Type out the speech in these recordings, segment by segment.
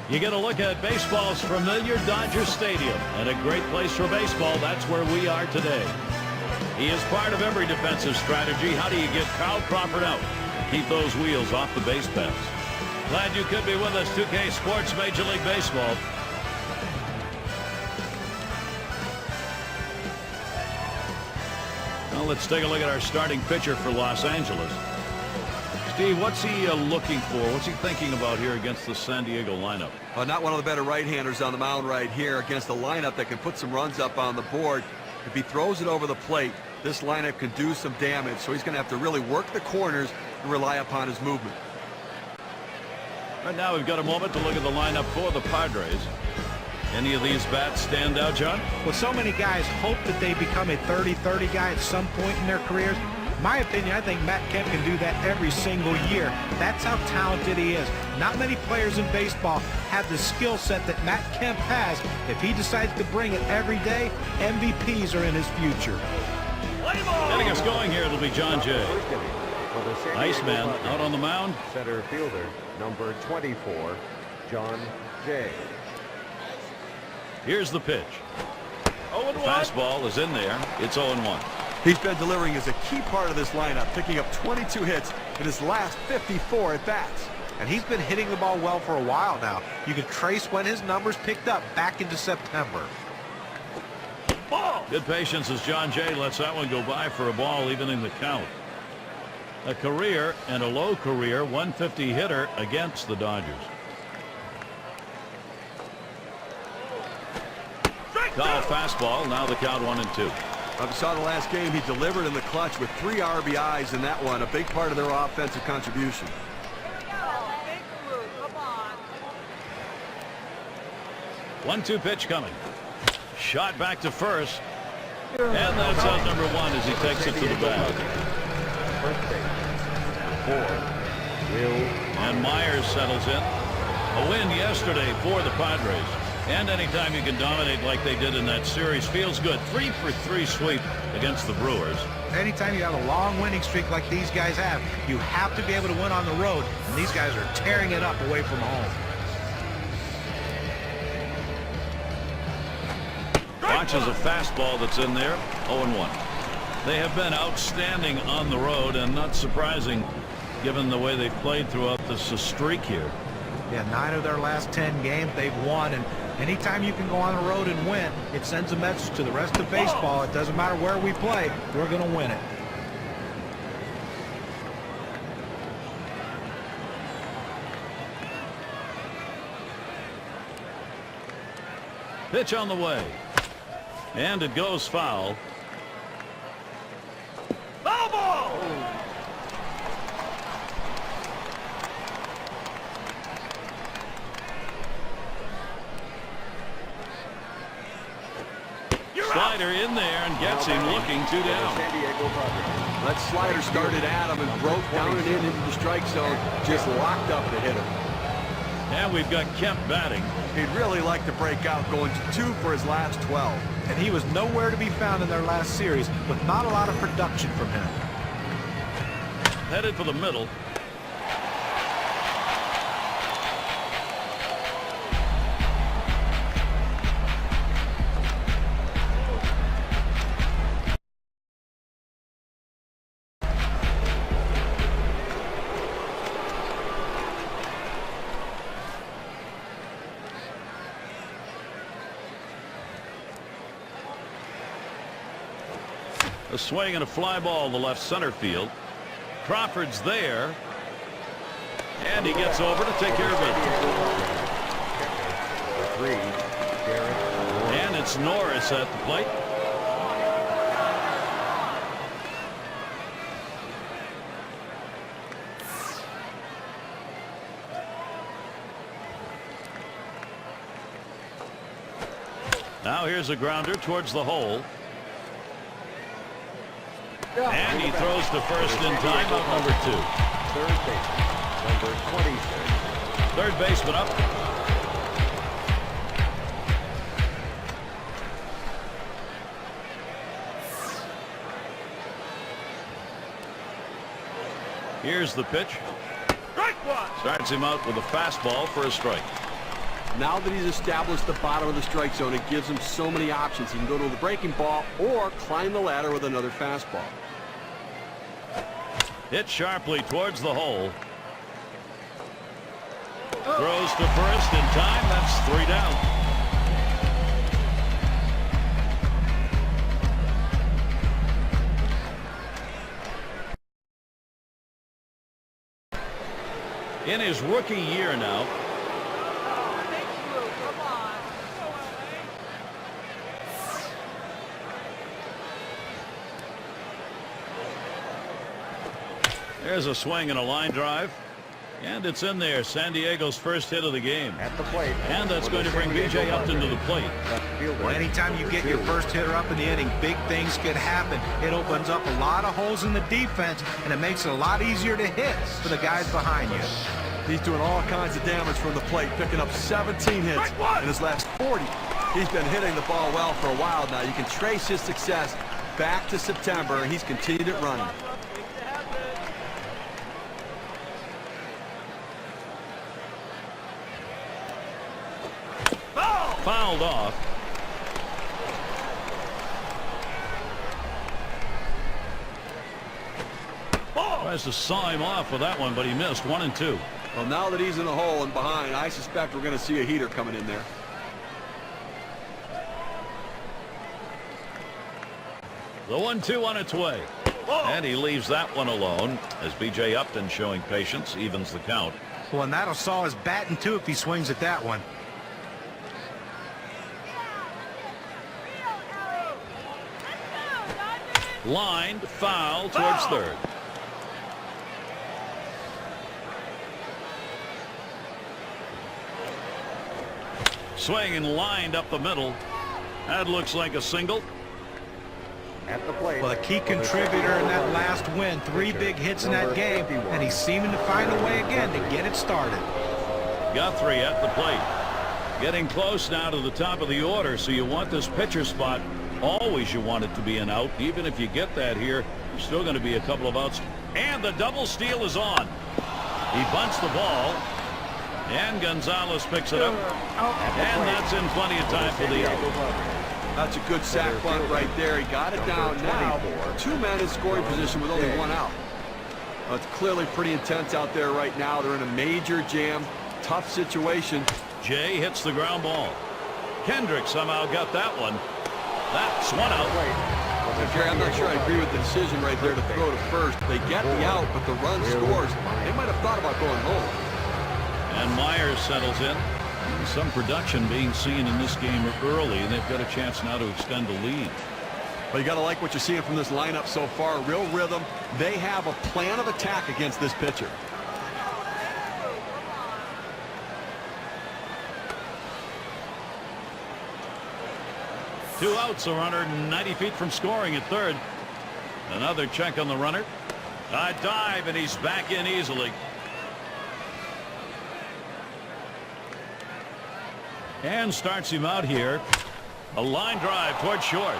You get a look at baseball's familiar Dodger Stadium, and a great place for baseball. That's where we are today. He is part of every defensive strategy. How do you get Kyle Crawford out? Keep those wheels off the base paths. Glad you could be with us. 2K Sports Major League Baseball. Well, let's take a look at our starting pitcher for Los Angeles. Steve, what's he looking for? What's he thinking about here against the San Diego lineup? Not one of the better right-handers on the mound right here against a lineup that can put some runs up on the board. If he throws it over the plate, this lineup can do some damage, so he's going to have to really work the corners and rely upon his movement. Right now we've got a moment to look at the lineup for the Padres. Any of these bats stand out, John? Well, so many guys hope that they become a 30-30 guy at some point in their careers. In my opinion, I think Matt Kemp can do that every single year. That's how talented he is. Not many players in baseball have the skill set that Matt Kemp has. If he decides to bring it every day, MVPs are in his future. Getting us going here, it'll be John Jay. Iceman out on the mound. Center fielder, number 24, John Jay. Here's the pitch. The fastball is in there. It's 0-1. He's been delivering as a key part of this lineup, picking up 22 hits in his last 54 at-bats. And he's been hitting the ball well for a while now. You can trace when his numbers picked up back into September. Good patience as John Jay lets that one go by for a ball, evening the count. A career and a low career 150 hitter against the Dodgers. Foul fastball. Now the count 1-2. I saw the last game. He delivered in the clutch with 3 RBIs in that one. A big part of their offensive contribution. 1-2 pitch coming. Shot back to first. And that's out number 1 as he takes it to the bag. And Myers settles in. A win yesterday for the Padres. And anytime you can dominate like they did in that series feels good. 3-for-3 sweep against the Brewers. Anytime you have a long winning streak like these guys have, you have to be able to win on the road. And these guys are tearing it up away from home. Watches a fastball that's in there. 0-1. They have been outstanding on the road, and not surprising given the way they've played throughout this streak here. Yeah, 9 of their last 10 games they've won, and anytime you can go on the road and win, it sends a message to the rest of baseball. It doesn't matter where we play, we're going to win it. Pitch on the way. And it goes foul. Foul ball! Slider in there and gets him looking 2 down. That slider started at him and broke down and into the strike zone. Just locked up the hitter. And we've got Kemp batting. He'd really like to break out, going to 2 for his last 12. And he was nowhere to be found in their last series, with not a lot of production from him. Headed for the middle. A swing and a fly ball to left center field. Crawford's there. And he gets over to take care of it. And it's Norris at the plate. Now here's a grounder towards the hole. And he throws to first in time, out number 2. Third baseman, number 26. Third baseman up. Here's the pitch. Strike one. Starts him out with a fastball for a strike. Now that he's established the bottom of the strike zone, it gives him so many options. He can go to the breaking ball or climb the ladder with another fastball. Hit sharply towards the hole. Throws to first in time. That's 3 down. In his rookie year now, there's a swing and a line drive, and it's in there. San Diego's first hit of the game. At the plate. And that's going to bring B.J. Upton to the plate. Well, anytime you get your first hitter up in the inning, big things could happen. It opens up a lot of holes in the defense, and it makes it a lot easier to hit for the guys behind you. He's doing all kinds of damage from the plate, picking up 17 hits in his last 40. He's been hitting the ball well for a while now. You can trace his success back to September, and he's continued it running. Fouled off. Tries to saw him off with that one, but he missed. 1 and 2. Well, now that he's in the hole and behind, I suspect we're going to see a heater coming in there. The 1-2 on its way. And he leaves that one alone as B.J. Upton, showing patience, evens the count. Well, and that'll saw his batting too if he swings at that one. Lined, foul towards third. Swing and lined up the middle. That looks like a single. At the plate. Well, a key contributor in that last win. 3 big hits in that game, and he's seeming to find a way again to get it started. Guthrie at the plate. Getting close now to the top of the order, so you want this pitcher spot. Always you want it to be an out. Even if you get that here, there's still going to be a couple of outs. And the double steal is on. He bunts the ball. And Gonzalez picks it up. And that's in plenty of time for the out. That's a good sack bunt right there. He got it down now. 2 men in scoring position with only 1 out. Well, it's clearly pretty intense out there right now. They're in a major jam. Tough situation. Jay hits the ground ball. Kendrick somehow got that one. That's 1 out. Jerry, I'm not sure I agree with the decision right there to throw to first. They get the out, but the run scores. They might have thought about going home. And Myers settles in. Some production being seen in this game early, and they've got a chance now to extend the lead. But you got to like what you're seeing from this lineup so far. Real rhythm. They have a plan of attack against this pitcher. Two outs, a runner 90 feet from scoring at third. Another check on the runner. A dive, and he's back in easily. And starts him out here. A line drive towards short.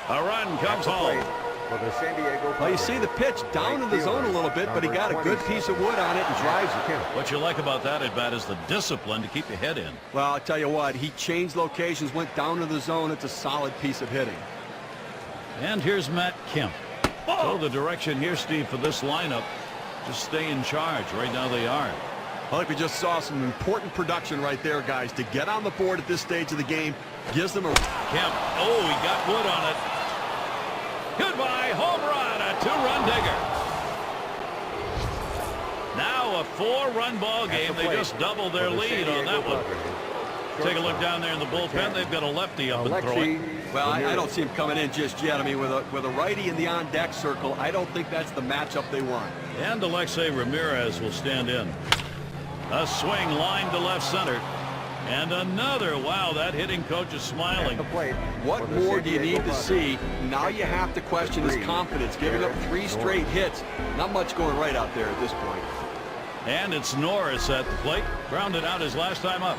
A run comes home. Well, you see the pitch down in the zone a little bit, but he got a good piece of wood on it and drives it. What you like about that at bat is the discipline to keep your head in. Well, I'll tell you what, he changed locations, went down to the zone. It's a solid piece of hitting. And here's Matt Kemp. So the direction here, Steve, for this lineup, just stay in charge. Right now they are. I think we just saw some important production right there, guys. To get on the board at this stage of the game gives them a... Kemp, oh, he got wood on it. Goodbye, home run, a 2-run digger. Now a 4-run ball game. They just doubled their lead on that one. Take a look down there in the bullpen. They've got a lefty up and throwing. Well, I don't see him coming in just yet. I mean, with a righty in the on-deck circle, I don't think that's the matchup they want. And Alexei Ramirez will stand in. A swing line to left center. And another. Wow, that hitting coach is smiling. What more do you need to see? Now you have to question his confidence. Giving up 3 straight hits. Not much going right out there at this point. And it's Norris at the plate. Grounded out his last time up.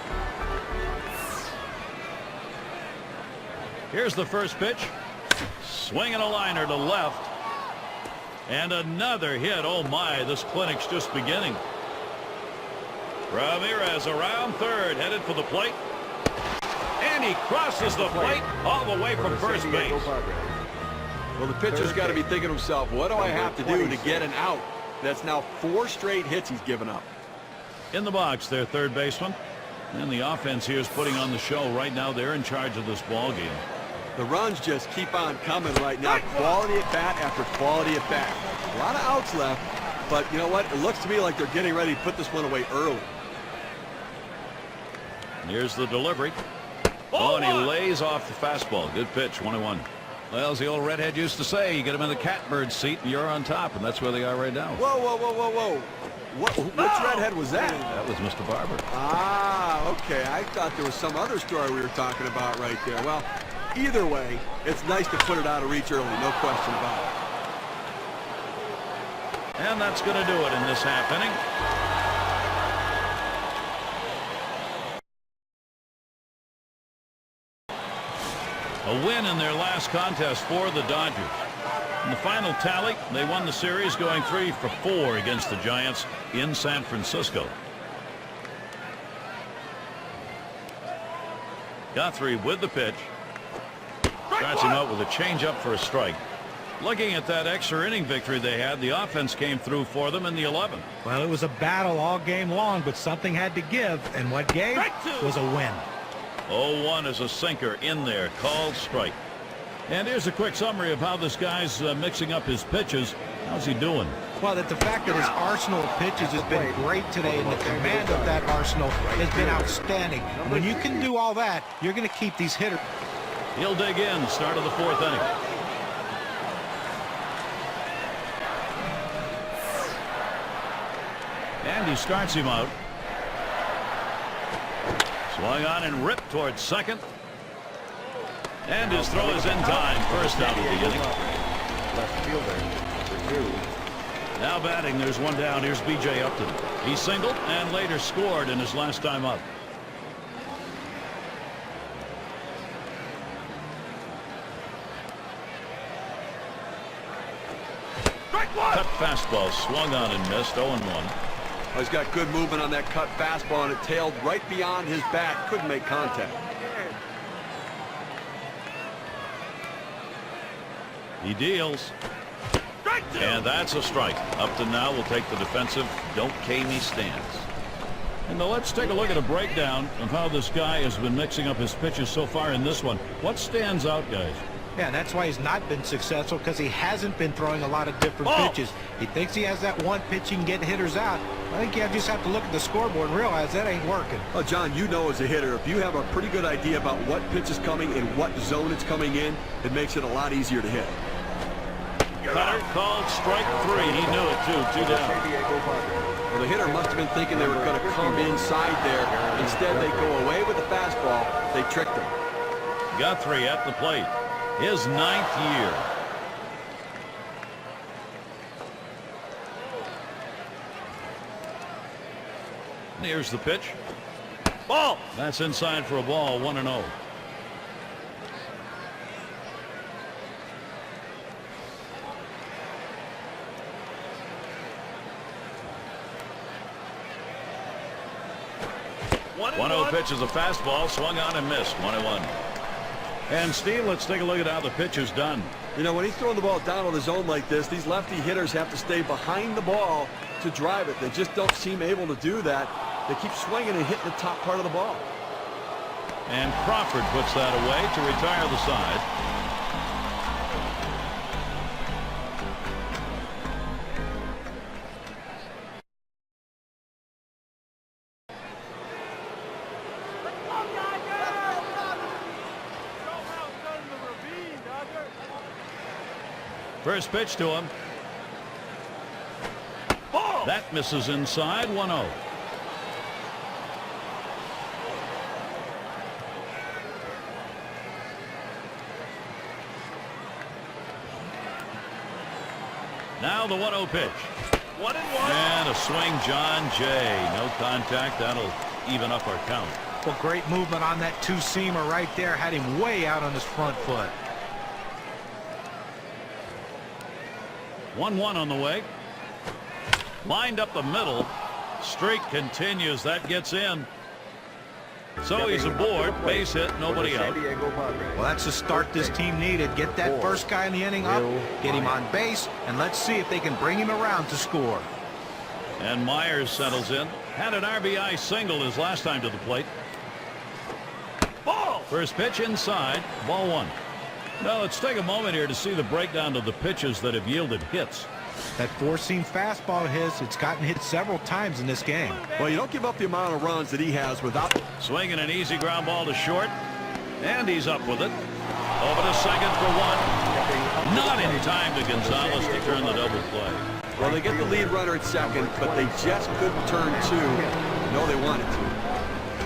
Here's the first pitch. Swinging a liner to left. And another hit. Oh my, this clinic's just beginning. Ramirez around third, headed for the plate. And he crosses the plate all the way from first base. Well, the pitcher's got to be thinking to himself, what do I have to do to get an out? That's now 4 straight hits he's given up. In the box, their third baseman. And the offense here is putting on the show. Right now, they're in charge of this ball game. The runs just keep on coming right now. Quality at bat after quality at bat. A lot of outs left, but you know what? It looks to me like they're getting ready to put this one away early. Here's the delivery. Oh, and he lays off the fastball. Good pitch, 1-1. Well, as the old redhead used to say, you get him in the catbird seat and you're on top, and that's where they are right now. Whoa, whoa, whoa, whoa, whoa. Which redhead was that? That was Mr. Barber. Ah, okay. I thought there was some other story we were talking about right there. Well, either way, it's nice to put it out of reach early, no question about it. And that's going to do it in this half inning. A win in their last contest for the Dodgers. In the final tally, they won the series going 3 for 4 against the Giants in San Francisco. Guthrie with the pitch. Starts him out with a changeup for a strike. Looking at that extra inning victory they had, the offense came through for them in the 11th. Well, it was a battle all game long, but something had to give, and what gave was a win. 0-1 is a sinker in there, called strike. And here's a quick summary of how this guy's mixing up his pitches. How's he doing? Well, the fact that his arsenal of pitches has been great today, and the command of that arsenal has been outstanding. When you can do all that, you're going to keep these hitters. He'll dig in, start of the 4th inning. And he starts him out. Swung on and ripped towards second. And his throw is in time. First out of the inning. Left fielder, number 2. Now batting, there's one down. Here's B.J. Upton. He singled and later scored in his last time up. Cut fastball swung on and missed. 0-1. He's got good movement on that cut fastball, and it tailed right beyond his bat. Couldn't make contact. He deals. And that's a strike. Upton now will take the defensive don't K me stance. And now let's take a look at a breakdown of how this guy has been mixing up his pitches so far in this one. What stands out, guys? Yeah, that's why he's not been successful, because he hasn't been throwing a lot of different pitches. He thinks he has that one pitch he can get hitters out. I think you just have to look at the scoreboard and realize that ain't working. Oh, John, you know as a hitter, if you have a pretty good idea about what pitch is coming and what zone it's coming in, it makes it a lot easier to hit. Cutter called strike 3. He knew it, too. 2 down. Well, the hitter must have been thinking they were going to come inside there. Instead, they go away with the fastball. They tricked him. Guthrie at the plate. His 9th year. Here's the pitch. Ball. That's inside for a ball. 1-0. One 1-0 pitch is a fastball, swung on and missed. 1-1. And Steve, let's take a look at how the pitch is done. You know, when he's throwing the ball down on the zone like this, these lefty hitters have to stay behind the ball to drive it. They just don't seem able to do that. They keep swinging and hitting the top part of the ball. And Crawford puts that away to retire the side. First pitch to him. Ball. That misses inside. 1-0. Now the 1-0 pitch. 1-1. And a swing, John Jay. No contact. That'll even up our count. Well, great movement on that two-seamer right there. Had him way out on his front foot. 1-1 on the way. Lined up the middle. Streak continues. That gets in. So he's aboard. Base hit. Nobody out. Well, that's the start this team needed. Get that first guy in the inning up, get him on base, and let's see if they can bring him around to score. And Myers settles in. Had an RBI single his last time to the plate. Ball! First pitch inside. Ball one. Now let's take a moment here to see the breakdown of the pitches that have yielded hits. That four-seam fastball of his, it's gotten hit several times in this game. Well, you don't give up the amount of runs that he has without... Swinging an easy ground ball to short. And he's up with it. Over to second for one. Not in time to Gonzalez to turn the double play. Well, they get the lead runner at second, but they just couldn't turn two. No, they wanted to.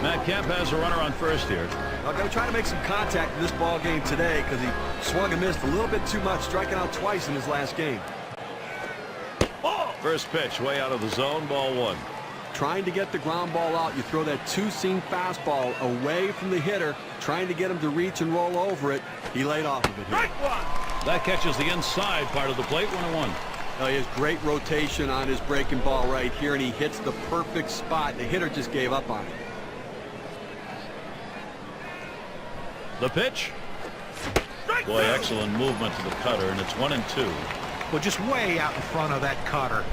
Matt Kemp has a runner on first here. I'm going to try to make some contact in this ball game today because he swung and missed a little bit too much, striking out twice in his last game. First pitch way out of the zone. Ball one. Trying to get the ground ball out, you throw that two-seam fastball away from the hitter, trying to get him to reach and roll over it. He laid off of it here. That catches the inside part of the plate. 1-1. He has great rotation on his breaking ball right here, and he hits the perfect spot. The hitter just gave up on it. The pitch. Boy, excellent movement to the cutter, and it's 1-2. Well, just way out in front of that cutter.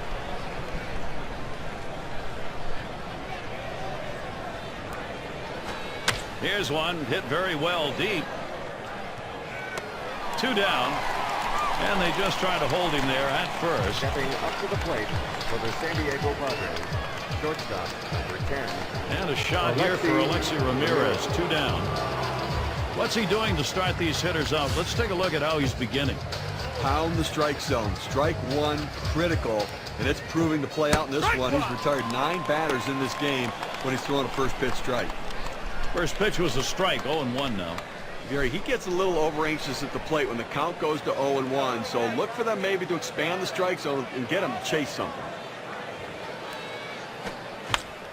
Here's one hit very well deep. Two down. And they just try to hold him there at first. Stepping up to the plate for the San Diego Padres, shortstop, number 10. And a shot here for Alexi Ramirez. Two down. What's he doing to start these hitters out? Let's take a look at how he's beginning. Pound the strike zone. Strike one, critical, and it's proving to play out in this one. He's retired 9 batters in this game when he's throwing a first pitch strike. First pitch was a strike. 0-1 now. Gary, he gets a little over anxious at the plate when the count goes to 0-1, so look for them maybe to expand the strike zone and get him to chase something.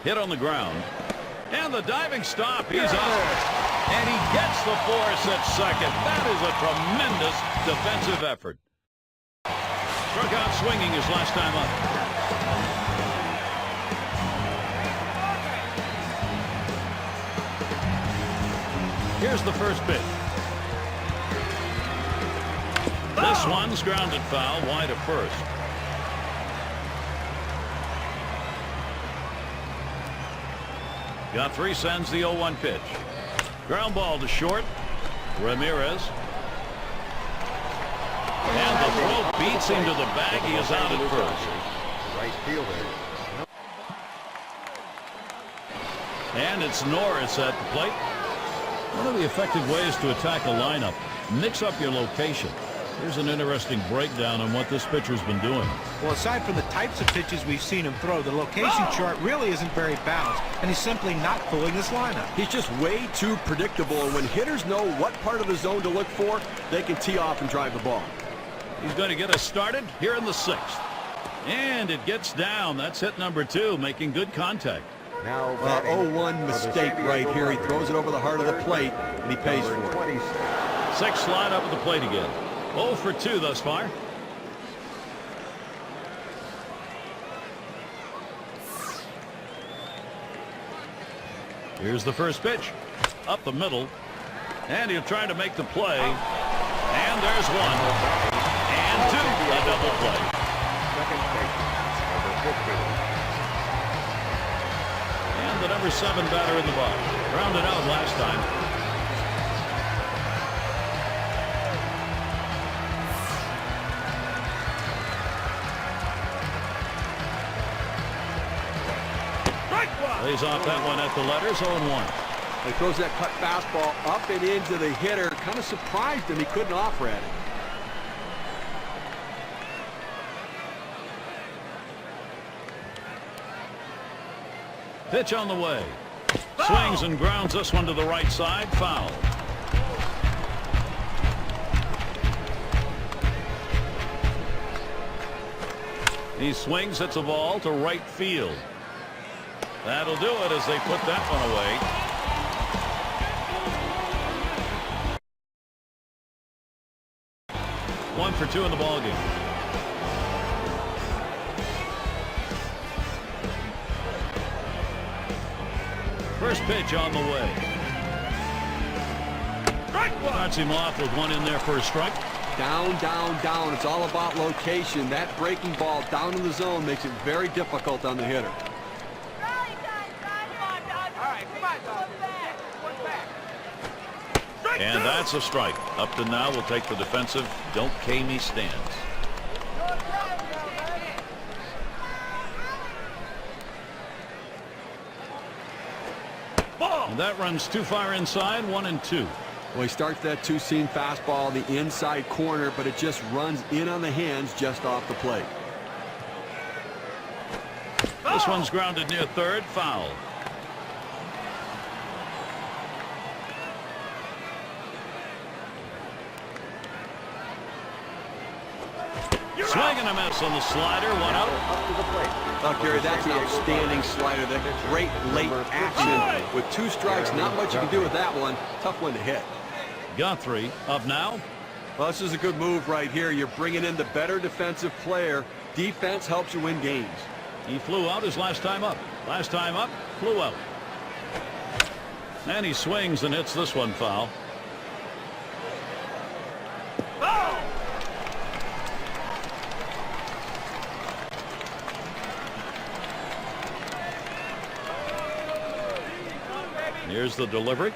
Hit on the ground. And the diving stop. He's out. And he gets the force at second. That is a tremendous defensive effort. Struck out swinging his last time up. Here's the first pitch. This one's grounded foul wide of first. Guthrie sends the 0-1 pitch. Ground ball to short. Ramirez. And the throw beats him to the bag. He is out at first. Right fielder. And it's Norris at the plate. One of the effective ways to attack a lineup, mix up your location. Here's an interesting breakdown on what this pitcher's been doing. Well, aside from the types of pitches we've seen him throw, the location chart really isn't very balanced, and he's simply not fooling this lineup. He's just way too predictable, and when hitters know what part of the zone to look for, they can tee off and drive the ball. He's going to get us started here in the 6th. And it gets down. That's hit number 2, making good contact. Now 0-1 mistake right here. He throws it over the heart of the plate, and he pays for it. 6 slide up at the plate again. 0 for 2 thus far. Here's the first pitch. Up the middle. And he'll try to make the play. And there's one. And 2. A double play. Second base, number 15. And the number 7 batter in the box. Grounded out last time. Lays off that one at the letters. 0-1. He throws that cut fastball up and into the hitter. Kind of surprised him. He couldn't offer at it. Pitch on the way. Swings and grounds this one to the right side. Foul. He swings, hits a ball to right field. That'll do it as they put that one away. One for 2 in the ballgame. First pitch on the way. Starts him off with one in there for a strike. Down, down, down. It's all about location. That breaking ball down in the zone makes it very difficult on the hitter. And that's a strike. Upton now will take the defensive don't K me stance. And that runs too far inside, 1-2. Well, he starts that two-seam fastball the inside corner, but it just runs in on the hands just off the plate. This one's grounded near third, foul. Swing and a miss on the slider, one out. Oh, Gary, that's an outstanding slider. That great late action. With 2 strikes, not much you can do with that one. Tough one to hit. Guthrie up now. Well, this is a good move right here. You're bringing in the better defensive player. Defense helps you win games. He flew out his last time up. Last time up, flew out. And he swings and hits this one foul. Here's the delivery.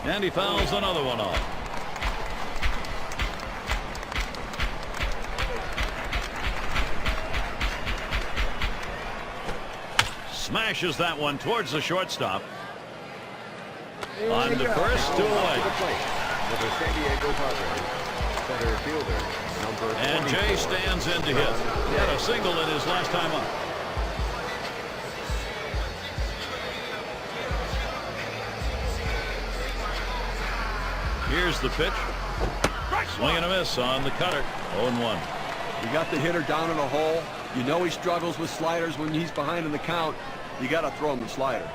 And he fouls another one off. Smashes that one towards the shortstop. On to first, 2 away. The San Diego Padres center fielder, number And 24. Jay stands in to hit. He had a single in his last time up. Here's the pitch. Swing and a miss on the cutter. 0-1. You got the hitter down in a hole. You know he struggles with sliders when he's behind in the count. You got to throw him the slider.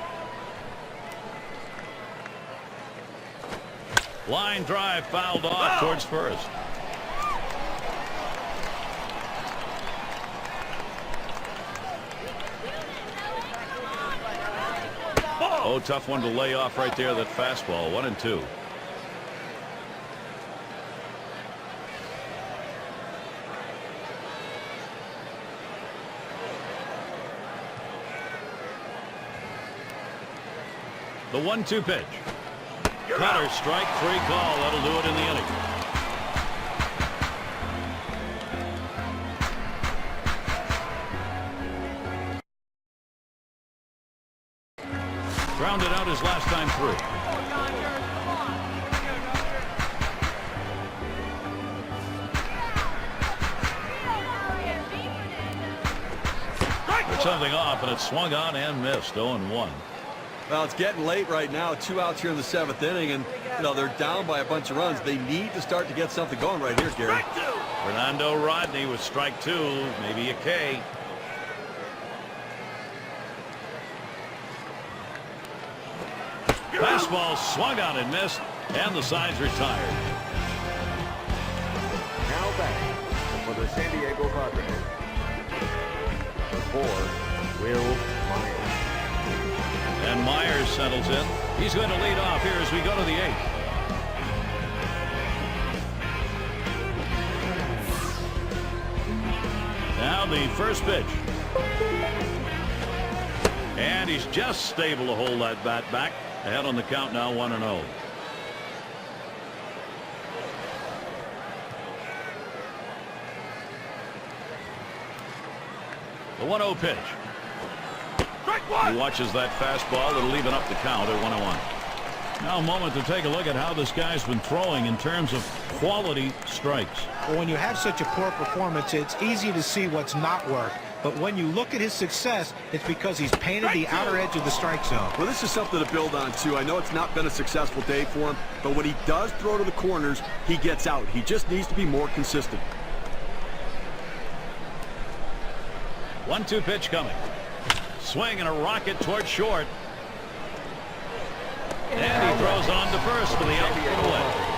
Line drive fouled off towards first. Oh, tough one to lay off right there. That fastball, 1-2. The 1-2 pitch. Cutter, strike 3 call. That'll do it in the inning. Grounded out his last time through. Put something off, and it swung on and missed. 0-1. Well, it's getting late right now. 2 outs here in the 7th inning, and they're down by a bunch of runs. They need to start to get something going right here, Gary. Fernando Rodney with strike 2, maybe a K. Fastball swung on and missed, and the side's retired. Now back for the San Diego Padres. The 4, Will Myers. And Myers settles in. He's going to lead off here as we go to the 8th. Now the first pitch. And he's just stable to hold that bat back. Ahead on the count now, 1-0. The 1-0 pitch. He watches that fastball. It'll even up the count at 1-1. Now a moment to take a look at how this guy's been throwing in terms of quality strikes. Well, when you have such a poor performance, it's easy to see what's not worked. But when you look at his success, it's because he's painted the outer edge of the strike zone. Well, this is something to build on, too. I know it's not been a successful day for him, but when he does throw to the corners, he gets out. He just needs to be more consistent. 1-2 pitch coming. Swing and a rocket towards short. And he throws on to first for the out and away.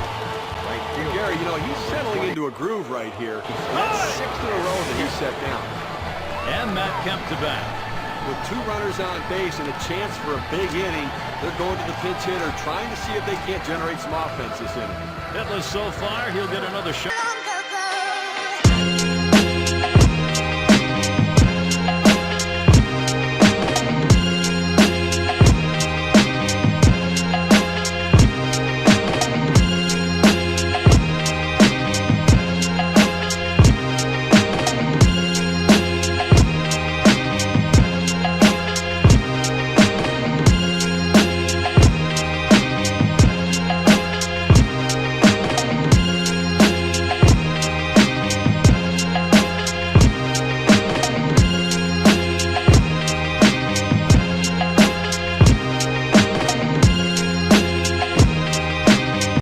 Gary, he's settling into a groove right here. That's 6 in a row that he's set down. And Matt Kemp to bat. With 2 runners on base and a chance for a big inning, they're going to the pinch hitter, trying to see if they can't generate some offense this inning. Hitless so far, he'll get another shot.